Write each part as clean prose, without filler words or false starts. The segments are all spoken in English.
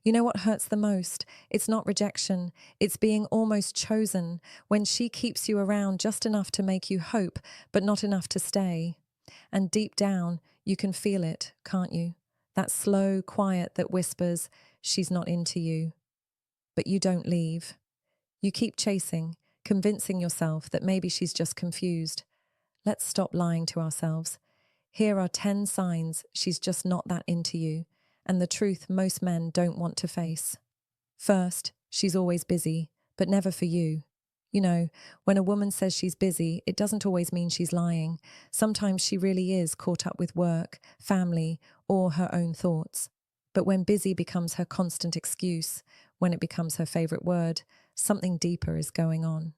You know what hurts the most? It's not rejection, it's being almost chosen when she keeps you around just enough to make you hope, but not enough to stay. And deep down, you can feel it, can't you? That slow quiet that whispers, she's not into you. But you don't leave. You keep chasing, convincing yourself that maybe she's just confused. Let's stop lying to ourselves. Here are 10 signs she's just not that into you, and the truth most men don't want to face. First, she's always busy, but never for you. You know, when a woman says she's busy, it doesn't always mean she's lying. Sometimes she really is caught up with work, family, or her own thoughts. But when busy becomes her constant excuse, when it becomes her favorite word, something deeper is going on.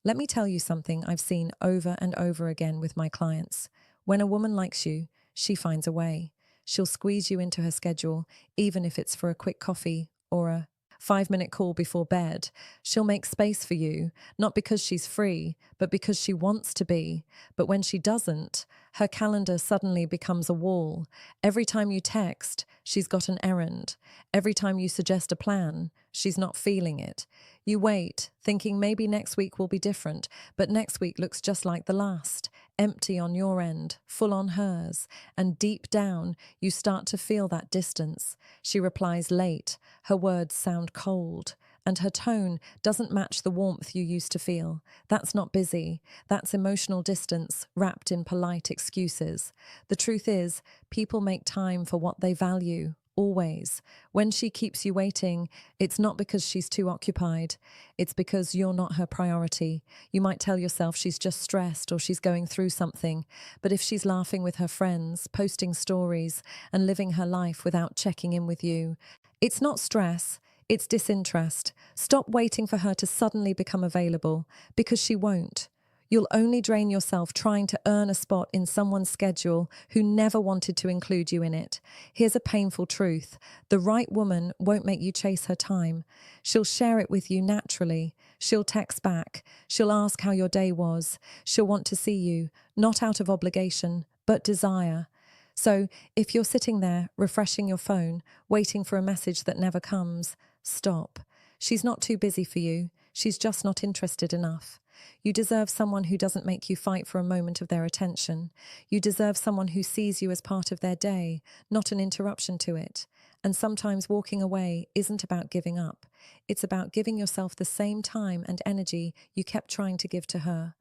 Let me tell you something I've seen over and over again with my clients. When a woman likes you, she finds a way. She'll squeeze you into her schedule, even if it's for a quick coffee or a 5-minute call before bed. She'll make space for you, not because she's free, but because she wants to be. But when she doesn't, her calendar suddenly becomes a wall. Every time you text, she's got an errand. Every time you suggest a plan, she's not feeling it. You wait, thinking maybe next week will be different, but next week looks just like the last, empty on your end, full on hers, and deep down, you start to feel that distance. She replies late, her words sound cold, and her tone doesn't match the warmth you used to feel. That's not busy, that's emotional distance wrapped in polite excuses. The truth is, people make time for what they value. Always. When she keeps you waiting, it's not because she's too occupied. It's because you're not her priority. You might tell yourself she's just stressed or she's going through something. But if she's laughing with her friends, posting stories, and living her life without checking in with you, it's not stress. It's disinterest. Stop waiting for her to suddenly become available, because she won't. You'll only drain yourself trying to earn a spot in someone's schedule who never wanted to include you in it. Here's a painful truth. The right woman won't make you chase her time. She'll share it with you naturally. She'll text back. She'll ask how your day was. She'll want to see you, not out of obligation, but desire. So if you're sitting there, refreshing your phone, waiting for a message that never comes, stop. She's not too busy for you. She's just not interested enough. You deserve someone who doesn't make you fight for a moment of their attention. You deserve someone who sees you as part of their day, not an interruption to it. And sometimes walking away isn't about giving up. It's about giving yourself the same time and energy you kept trying to give to her.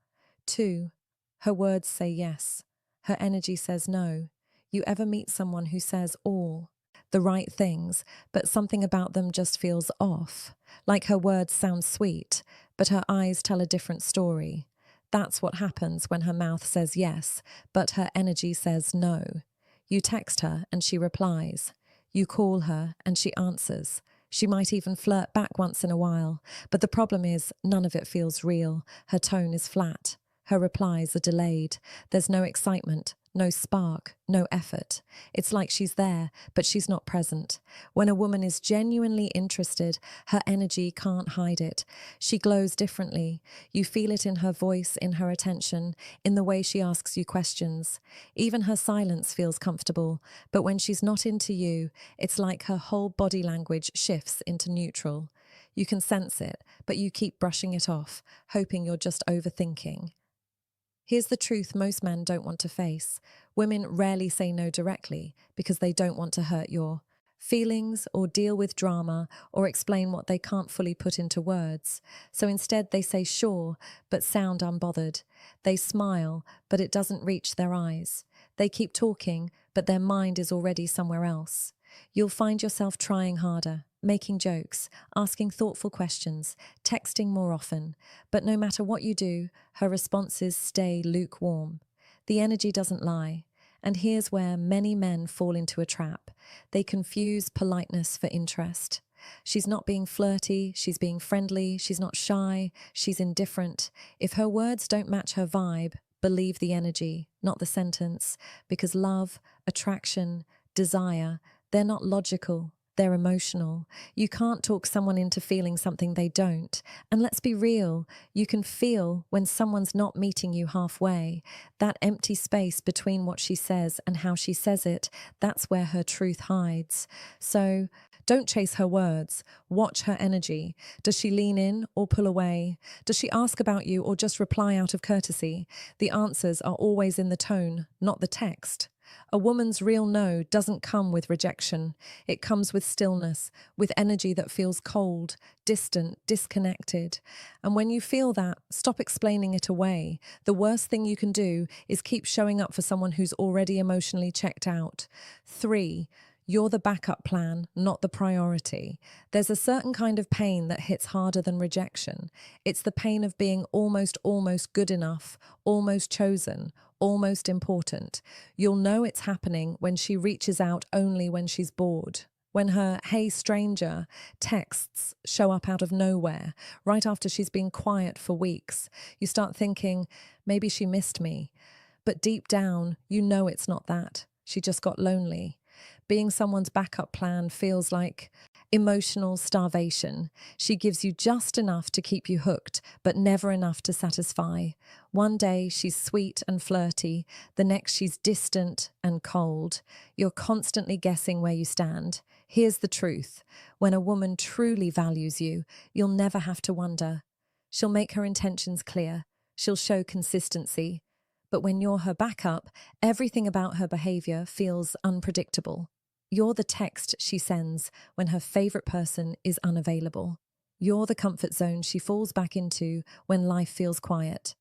2. Her words say yes. Her energy says no. You ever meet someone who says all the right things, but something about them just feels off? Like her words sound sweet, but her eyes tell a different story. That's what happens when her mouth says yes, but her energy says no. You text her and she replies. You call her and she answers. She might even flirt back once in a while, but the problem is none of it feels real. Her tone is flat. Her replies are delayed. There's no excitement, no spark, no effort. It's like she's there, but she's not present. When a woman is genuinely interested, her energy can't hide it. She glows differently. You feel it in her voice, in her attention, in the way she asks you questions. Even her silence feels comfortable, but when she's not into you, it's like her whole body language shifts into neutral. You can sense it, but you keep brushing it off, hoping you're just overthinking. Here's the truth most men don't want to face. Women rarely say no directly because they don't want to hurt your feelings or deal with drama or explain what they can't fully put into words. So instead they say sure, but sound unbothered. They smile, but it doesn't reach their eyes. They keep talking, but their mind is already somewhere else. You'll find yourself trying harder, making jokes, asking thoughtful questions, texting more often. But no matter what you do, her responses stay lukewarm. The energy doesn't lie. And here's where many men fall into a trap. They confuse politeness for interest. She's not being flirty, she's being friendly, she's not shy, she's indifferent. If her words don't match her vibe, believe the energy, not the sentence, because love, attraction, desire, they're not logical, they're emotional. You can't talk someone into feeling something they don't. And let's be real, you can feel when someone's not meeting you halfway. That empty space between what she says and how she says it, that's where her truth hides. So Don't chase her words. Watch her energy. Does she lean in or pull away? Does she ask about you or just reply out of courtesy? The answers are always in the tone, not the text. A woman's real no doesn't come with rejection. It comes with stillness, with energy that feels cold, distant, disconnected. And when you feel that, stop explaining it away. The worst thing you can do is keep showing up for someone who's already emotionally checked out. 3. You're the backup plan, not the priority. There's a certain kind of pain that hits harder than rejection. It's the pain of being almost good enough, almost chosen, almost important. You'll know it's happening when she reaches out only when she's bored. When her "hey stranger" texts show up out of nowhere, right after she's been quiet for weeks. You start thinking, maybe she missed me. But deep down, you know it's not that. She just got lonely. Being someone's backup plan feels like emotional starvation. She gives you just enough to keep you hooked, but never enough to satisfy. One day she's sweet and flirty, the next she's distant and cold. You're constantly guessing where you stand. Here's the truth. When a woman truly values you, you'll never have to wonder. She'll make her intentions clear. She'll show consistency. But when you're her backup, everything about her behavior feels unpredictable. You're the text she sends when her favorite person is unavailable. You're the comfort zone she falls back into when life feels quiet.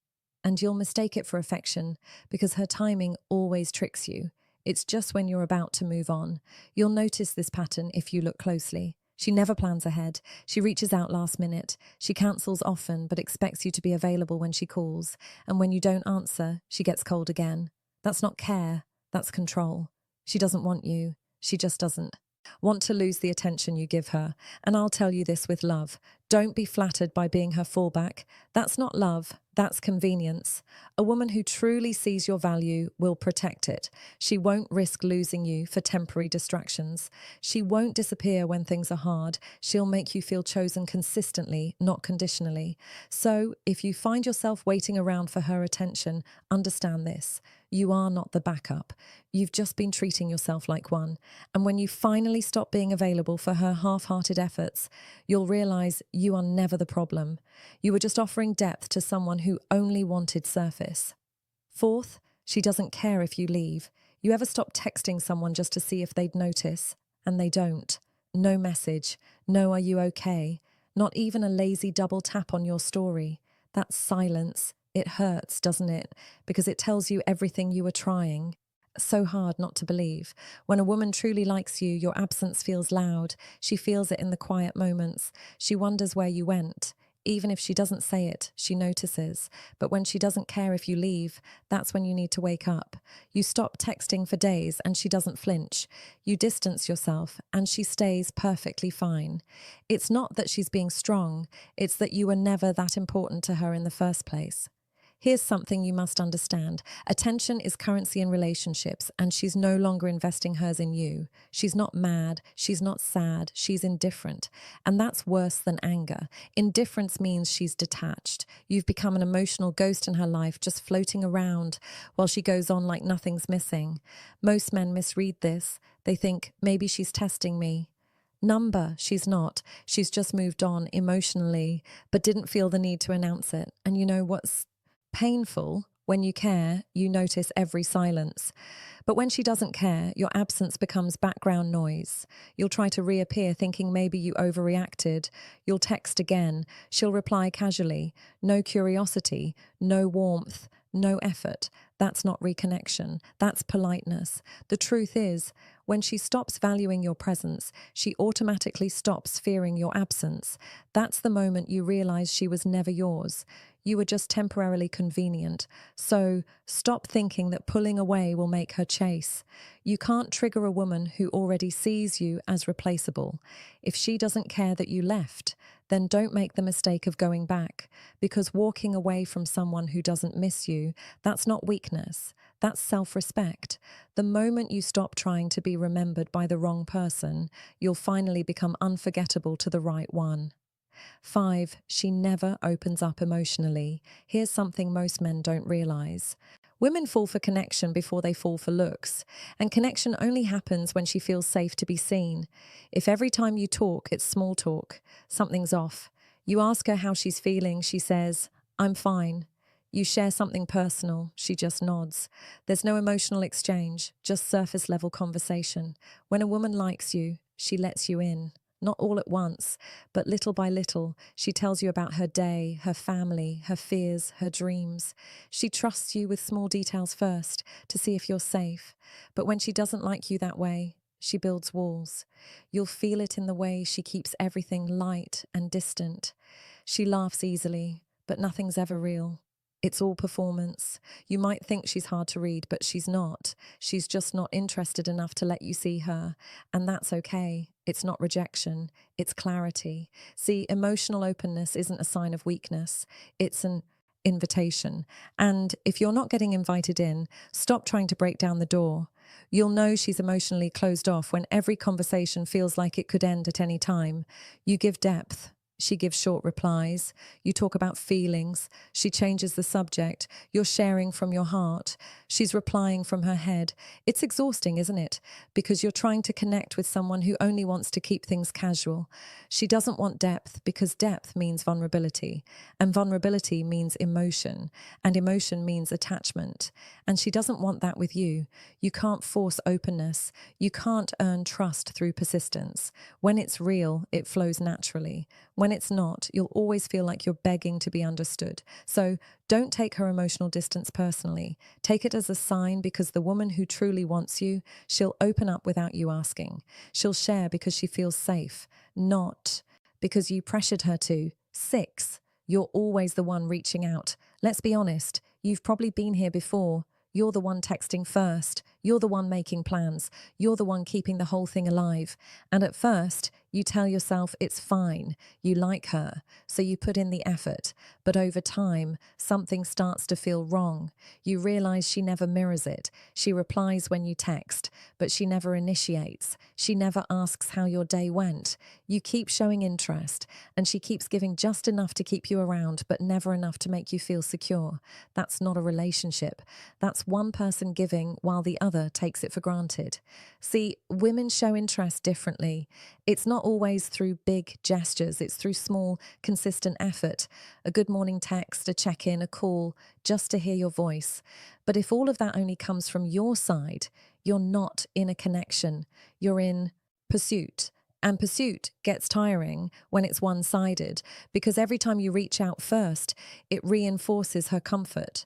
And you'll mistake it for affection because her timing always tricks you. It's just when you're about to move on. You'll notice this pattern if you look closely. She never plans ahead. She reaches out last minute. She cancels often but expects you to be available when she calls. And when you don't answer, she gets cold again. That's not care, that's control. She doesn't want you. She just doesn't want to lose the attention you give her. And I'll tell you this with love. Don't be flattered by being her fallback. That's not love. That's convenience. A woman who truly sees your value will protect it. She won't risk losing you for temporary distractions. She won't disappear when things are hard. She'll make you feel chosen consistently, not conditionally. So, if you find yourself waiting around for her attention, understand this. You are not the backup. You've just been treating yourself like one. And when you finally stop being available for her half-hearted efforts, you'll realize you are never the problem. You were just offering depth to someone who only wanted surface. 4th, she doesn't care if you leave. You ever stop texting someone just to see if they'd notice? And they don't. No message. No, are you okay? Not even a lazy double tap on your story. That's silence. It hurts, doesn't it? Because it tells you everything you were trying. So hard not to believe. When a woman truly likes you, your absence feels loud. She feels it in the quiet moments. She wonders where you went. Even if she doesn't say it, she notices. But when she doesn't care if you leave, that's when you need to wake up. You stop texting for days and she doesn't flinch. You distance yourself and she stays perfectly fine. It's not that she's being strong, it's that you were never that important to her in the first place. Here's something you must understand. Attention is currency in relationships, and she's no longer investing hers in you. She's not mad, she's not sad, she's indifferent. And that's worse than anger. Indifference means she's detached. You've become an emotional ghost in her life, just floating around while she goes on like nothing's missing. Most men misread this. They think, maybe she's testing me. Number, she's not. She's just moved on emotionally, but didn't feel the need to announce it. And you know what's painful? When you care, you notice every silence. But when she doesn't care, your absence becomes background noise. You'll try to reappear thinking maybe you overreacted. You'll text again. She'll reply casually. No curiosity, no warmth, no effort. That's not reconnection. That's politeness. The truth is, when she stops valuing your presence, she automatically stops fearing your absence. That's the moment you realize she was never yours. You were just temporarily convenient. So stop thinking that pulling away will make her chase. You can't trigger a woman who already sees you as replaceable. If she doesn't care that you left, then don't make the mistake of going back, because walking away from someone who doesn't miss you, that's not weakness. That's self-respect. The moment you stop trying to be remembered by the wrong person, you'll finally become unforgettable to the right one. 5, she never opens up emotionally. Here's something most men don't realize. Women fall for connection before they fall for looks, and connection only happens when she feels safe to be seen. If every time you talk, it's small talk, something's off. You ask her how she's feeling, she says, "I'm fine." You share something personal, she just nods. There's no emotional exchange, just surface level conversation. When a woman likes you, she lets you in. Not all at once, but little by little, she tells you about her day, her family, her fears, her dreams. She trusts you with small details first to see if you're safe. But when she doesn't like you that way, she builds walls. You'll feel it in the way she keeps everything light and distant. She laughs easily, but nothing's ever real. It's all performance. You might think she's hard to read, but she's not. She's just not interested enough to let you see her. And that's okay. It's not rejection. It's clarity. See, emotional openness isn't a sign of weakness. It's an invitation. And if you're not getting invited in, stop trying to break down the door. You'll know she's emotionally closed off when every conversation feels like it could end at any time. You give depth. She gives short replies. You talk about feelings. She changes the subject. You're sharing from your heart. She's replying from her head. It's exhausting, isn't it? Because you're trying to connect with someone who only wants to keep things casual. She doesn't want depth because depth means vulnerability. And vulnerability means emotion. And emotion means attachment. And she doesn't want that with you. You can't force openness. You can't earn trust through persistence. When it's real, it flows naturally. When it's not, you'll always feel like you're begging to be understood. So don't take her emotional distance personally. Take it as a sign because the woman who truly wants you, she'll open up without you asking. She'll share because she feels safe, not because you pressured her to. 6. You're always the one reaching out. Let's be honest, you've probably been here before. You're the one texting first. You're the one making plans. You're the one keeping the whole thing alive. And at first, you tell yourself it's fine. You like her, so you put in the effort. But over time, something starts to feel wrong. You realize she never mirrors it. She replies when you text, but she never initiates. She never asks how your day went. You keep showing interest, and she keeps giving just enough to keep you around, but never enough to make you feel secure. That's not a relationship. That's one person giving while the other takes it for granted. See, women show interest differently. It's not always through big gestures. It's through small, consistent effort. A good morning text, a check-in, a call, just to hear your voice. But if all of that only comes from your side, you're not in a connection. You're in pursuit. And pursuit gets tiring when it's one-sided because every time you reach out first, it reinforces her comfort.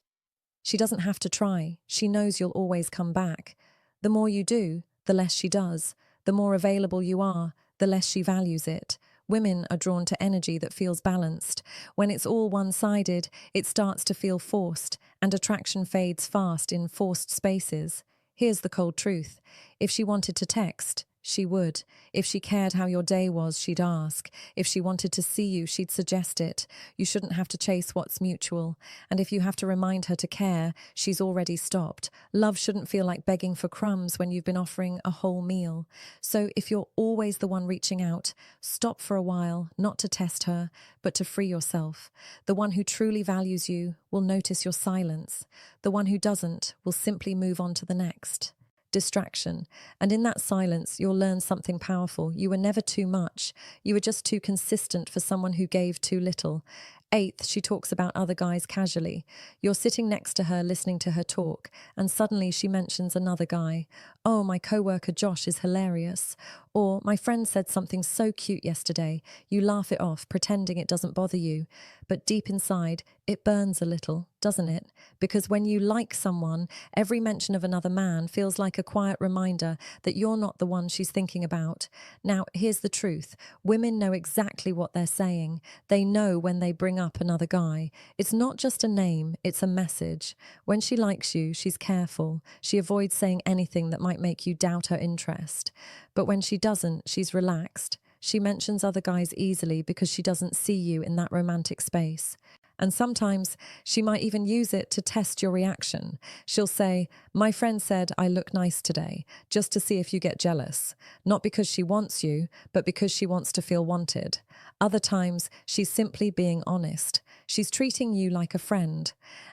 She doesn't have to try. She knows you'll always come back. The more you do, the less she does. The more available you are, the less she values it. Women are drawn to energy that feels balanced. When it's all one-sided, it starts to feel forced, and attraction fades fast in forced spaces. Here's the cold truth. If she wanted to text, she would. If she cared how your day was, she'd ask. If she wanted to see you, she'd suggest it. You shouldn't have to chase what's mutual. And if you have to remind her to care, she's already stopped. Love shouldn't feel like begging for crumbs when you've been offering a whole meal. So if you're always the one reaching out, stop for a while, not to test her, but to free yourself. The one who truly values you will notice your silence. The one who doesn't will simply move on to the next. Distraction. And in that silence, you'll learn something powerful. You were never too much. You were just too consistent for someone who gave too little. 8th, she talks about other guys casually. You're sitting next to her, listening to her talk, and suddenly she mentions another guy. Oh, my coworker Josh is hilarious. Or, my friend said something so cute yesterday. You laugh it off, pretending it doesn't bother you. But deep inside, it burns a little, doesn't it? Because when you like someone, every mention of another man feels like a quiet reminder that you're not the one she's thinking about. Now, here's the truth. Women know exactly what they're saying. They know when they bring up another guy. It's not just a name, it's a message. When she likes you, she's careful. She avoids saying anything that might make you doubt her interest. But when she doesn't, she's relaxed. She mentions other guys easily because she doesn't see you in that romantic space. And sometimes she might even use it to test your reaction. She'll say, my friend said I look nice today, just to see if you get jealous. Not because she wants you, but because she wants to feel wanted. Other times, she's simply being honest. She's treating you like a friend.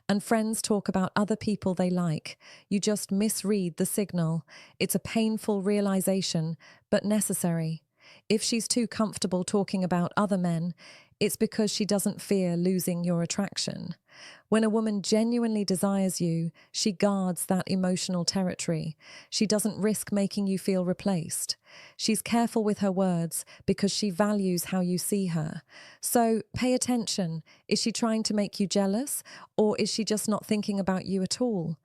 And friends talk about other people they like. You just misread the signal. It's a painful realization, but necessary. If she's too comfortable talking about other men, it's because she doesn't fear losing your attraction. When a woman genuinely desires you, she guards that emotional territory. She doesn't risk making you feel replaced. She's careful with her words because she values how you see her. So pay attention. Is she trying to make you jealous, or is she just not thinking about you at all?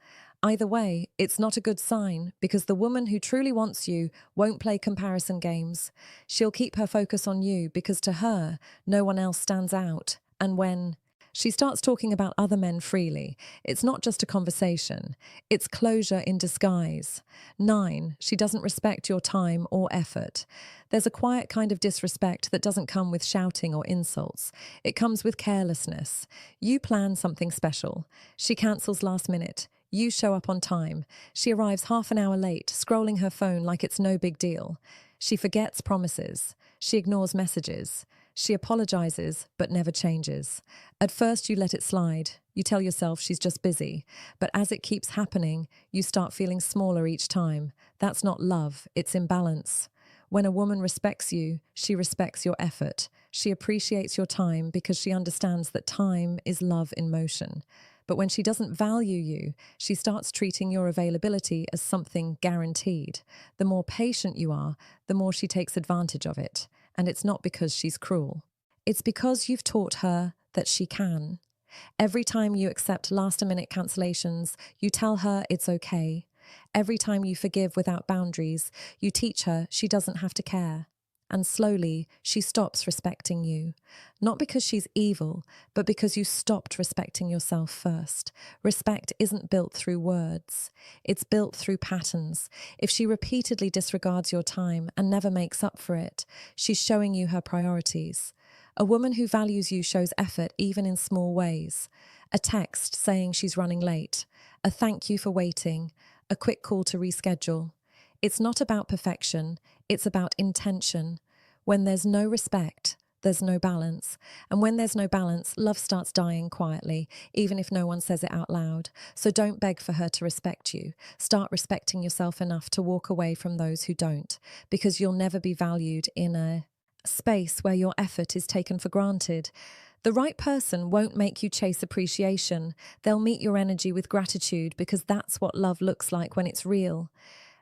Either way, it's not a good sign, because the woman who truly wants you won't play comparison games. She'll keep her focus on you because to her, no one else stands out. And when she starts talking about other men freely, it's not just a conversation, it's closure in disguise. 9, she doesn't respect your time or effort. There's a quiet kind of disrespect that doesn't come with shouting or insults. It comes with carelessness. You plan something special. She cancels last minute. You show up on time. She arrives half an hour late, scrolling her phone like it's no big deal. She forgets promises. She ignores messages. She apologizes, but never changes. At first, you let it slide. You tell yourself she's just busy. But as it keeps happening, you start feeling smaller each time. That's not love, it's imbalance. When a woman respects you, she respects your effort. She appreciates your time because she understands that time is love in motion. But when she doesn't value you, she starts treating your availability as something guaranteed. The more patient you are, the more she takes advantage of it. And it's not because she's cruel. It's because you've taught her that she can. Every time you accept last-minute cancellations, you tell her it's okay. Every time you forgive without boundaries, you teach her she doesn't have to care. And slowly, she stops respecting you. Not because she's evil, but because you stopped respecting yourself first. Respect isn't built through words. It's built through patterns. If she repeatedly disregards your time and never makes up for it, she's showing you her priorities. A woman who values you shows effort even in small ways. A text saying she's running late. A thank you for waiting. A quick call to reschedule. It's not about perfection, it's about intention. When there's no respect, there's no balance. And when there's no balance, love starts dying quietly, even if no one says it out loud. So don't beg for her to respect you. Start respecting yourself enough to walk away from those who don't, because you'll never be valued in a space where your effort is taken for granted. The right person won't make you chase appreciation. They'll meet your energy with gratitude, because that's what love looks like when it's real.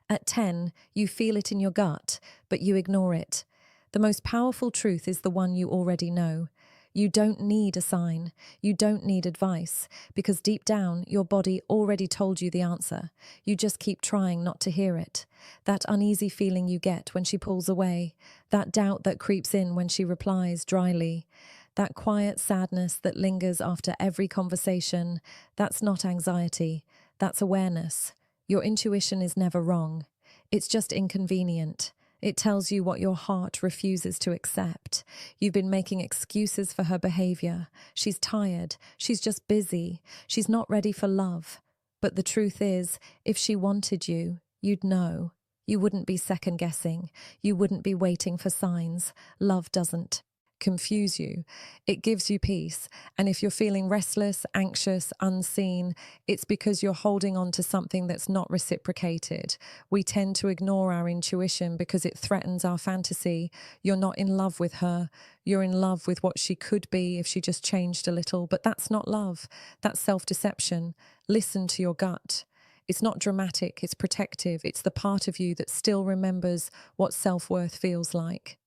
At 10, you feel it in your gut, but you ignore it. The most powerful truth is the one you already know. You don't need a sign. You don't need advice, because deep down, your body already told you the answer. You just keep trying not to hear it. That uneasy feeling you get when she pulls away, that doubt that creeps in when she replies dryly, that quiet sadness that lingers after every conversation, that's not anxiety, that's awareness. Your intuition is never wrong. It's just inconvenient. It tells you what your heart refuses to accept. You've been making excuses for her behavior. She's tired. She's just busy. She's not ready for love. But the truth is, if she wanted you, you'd know. You wouldn't be second guessing. You wouldn't be waiting for signs. Love doesn't confuse you. It gives you peace. And if you're feeling restless, anxious, unseen, it's because you're holding on to something that's not reciprocated. We tend to ignore our intuition because it threatens our fantasy. You're not in love with her. You're in love with what she could be if she just changed a little. But that's not love. That's self-deception. Listen to your gut. It's not dramatic. It's protective. It's the part of you that still remembers what self-worth feels like.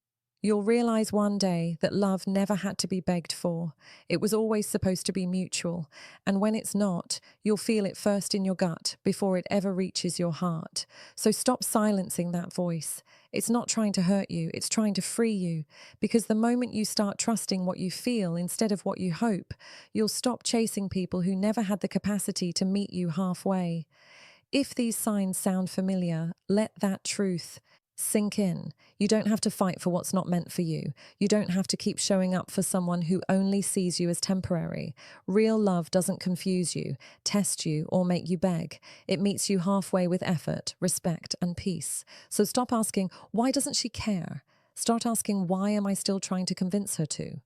You'll realize one day that love never had to be begged for. It was always supposed to be mutual. And when it's not, you'll feel it first in your gut before it ever reaches your heart. So stop silencing that voice. It's not trying to hurt you. It's trying to free you. Because the moment you start trusting what you feel instead of what you hope, you'll stop chasing people who never had the capacity to meet you halfway. If these signs sound familiar, let that truth sink in. You don't have to fight for what's not meant for you. You don't have to keep showing up for someone who only sees you as temporary. Real love doesn't confuse you, test you, or make you beg. It meets you halfway with effort, respect, and peace. So stop asking, why doesn't she care? Start asking, why am I still trying to convince her to?